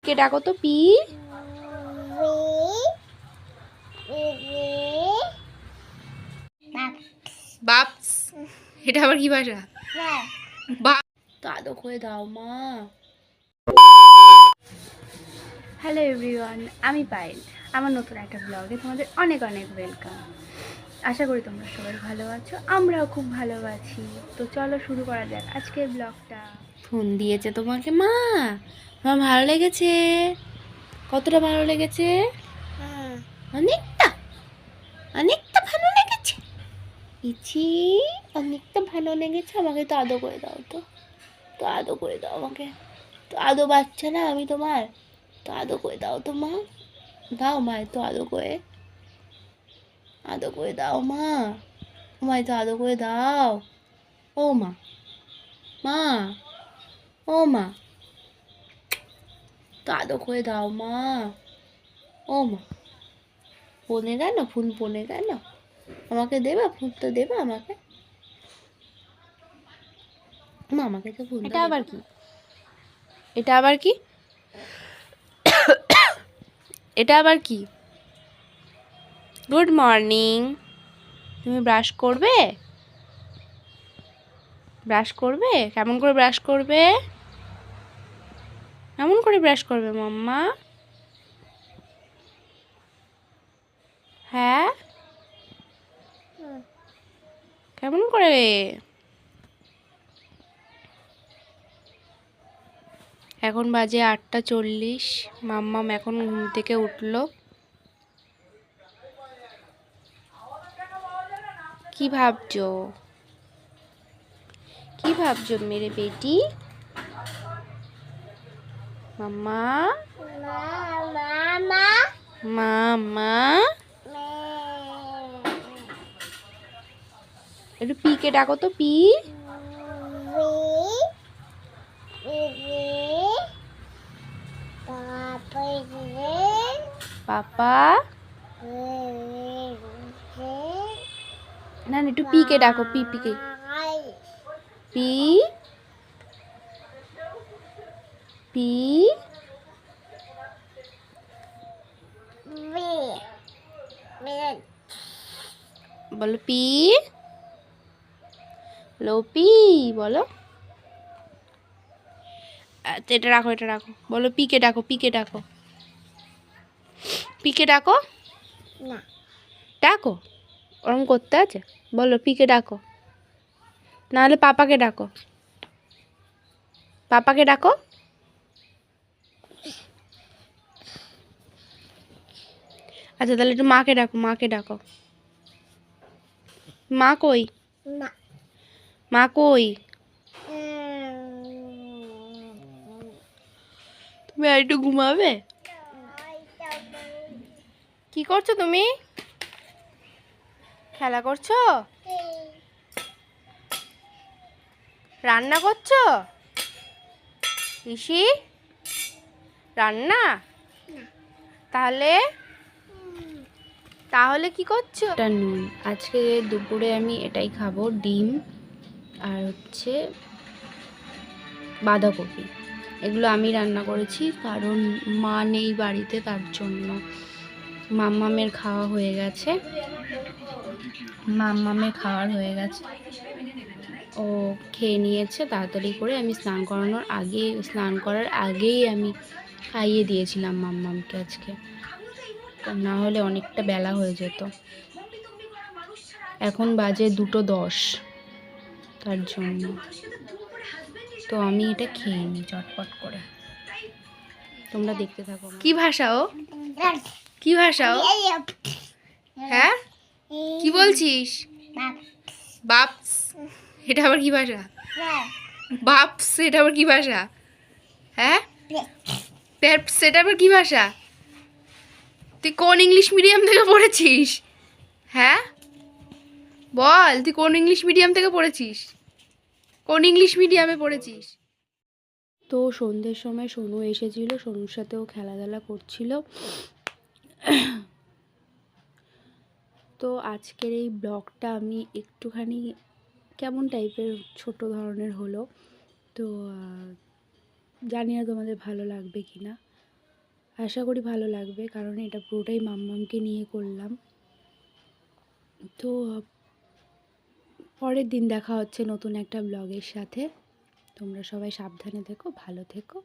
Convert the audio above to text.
কে ডাকো তো পি। বাপস, এটা আবার কি ভাষা? তো আদর করে দাও মা। হ্যালো এভরিওয়ান, আমি পায়েল। আমার নতুন একটা ব্লগে তোমাদের অনেক অনেক ওয়েলকাম। আশা করি তোমরা সবাই ভালো আছো, আমরাও খুব ভালো আছি। তো চলো শুরু করা যাক আজকের ব্লগটা। ফোন দিয়েছে তোমাকে মা? আমার ভালো লেগেছে? কতটা ভালো লেগেছে? অনেকটা, অনেকটা ভালো লেগেছে। ইছি, অনেকটা ভালো লেগেছে। আমাকে তো আদর করে দাও, তো আদর করে দাও আমাকে। তো আদর বাচ্চা না আমি তোমার, তো আদর করে দাও তো মা। দাও মা, তো আদর করে, আদর করে দাও মা। মা তো আদর করে দাও। ও মা, মা, ও মা, তো আদর করে দাও মা। ও মা, পনে গেল ফুল, পনে গেল। আমাকে দেবা ফুল, তো দেবা আমাকে। মা আমাকে তো ফুল। এটা আবার কি? এটা আবার কি? এটা আবার কি? Good morning. তুমি ব্রাশ করবে? ব্রাশ করবে? কেমন করে ব্রাশ করবে? কেমন করে ব্রাশ করবে মাম্মা? হ্যাঁ, কেমন করে? এখন বাজে 8:40। মাম্মাম এখন ঘুম থেকে উঠলো। কি ভাবছো? কি ভাবছো মেরে বেটি? মাম্মা, মাম্মা, একটু পিকে ডাকো তো পি। পাপা, না একটু পিকে ডাকো, পি পিকে, পি পি, বলো পি, বলো পি, বলো। আচ্ছা এটা রাখো, এটা রাখো। বলো পিকে ডাকো, পিকে ডাকো, পিকে ডাকো। না, ডাকো, ওরম করতে আছে। বলো পিকে ডাকো, নাহলে পাপাকে ডাকো, পাপাকে ডাকো। আচ্ছা তাহলে একটু মাকে ডাকো, মাকে ডাকো। মা কই? না, মা কই? তুমি আর একটু ঘুমাবে? কি করছো তুমি? খেলা করছো? রান্না করছো? ঋষি, রান্না? তাহলে তাহলে কি করছো? এটা নুন। আজকে দুপুরে আমি এটাই খাবো, ডিম আর হচ্ছে বাঁধাকপি। এগুলো আমি রান্না করেছি, কারণ মা নেই বাড়িতে, তার জন্য। মাম্মামের খাওয়া হয়ে গেছে, মাম্মামের খাওয়ার হয়ে গেছে, ও খেয়ে নিয়েছে তাড়াতাড়ি করে। আমি স্নান করার আগেই আমি খাইয়ে দিয়েছিলাম মাম্মামকে আজকে, না হলে অনেকটা বেলা হয়ে যেত। এখন বাজে 2:10, তার জন্য। তো আমি এটা খেয়ে নিই চটপট করে। তোমরা দেখতে থাকো। কি ভাষা ও? কি ভাষা ও? হ্যাঁ, কি বলছিস? বাপস, এটা আবার কি ভাষা? বাপস, এটা আবার কি ভাষা? হ্যাঁ, পেপস, এটা আবার কি ভাষা? তুই কোন ইংলিশ মিডিয়াম থেকে পড়েছিস? হ্যাঁ বল, তুই কোন ইংলিশ মিডিয়াম থেকে পড়েছিস? কোন ইংলিশ মিডিয়ামে পড়েছিস? তো সন্ধ্যের সময় সোনু এসেছিল, সোনুর সাথেও খেলাধুলা করছিল। তো আজকের এই ব্লগটা আমি একটুখানি কেমন টাইপের ছোট ধরনের হলো, তো জানি না তোমাদের ভালো লাগবে কি না। আশা করি ভালো লাগবে, কারণ এটা পুরোটাই মাম্মামকে নিয়ে করলাম। তো পরের দিন দেখা হচ্ছে নতুন একটা ব্লগের সাথে। তোমরা সবাই সাবধানে থেকো, ভালো থেকো।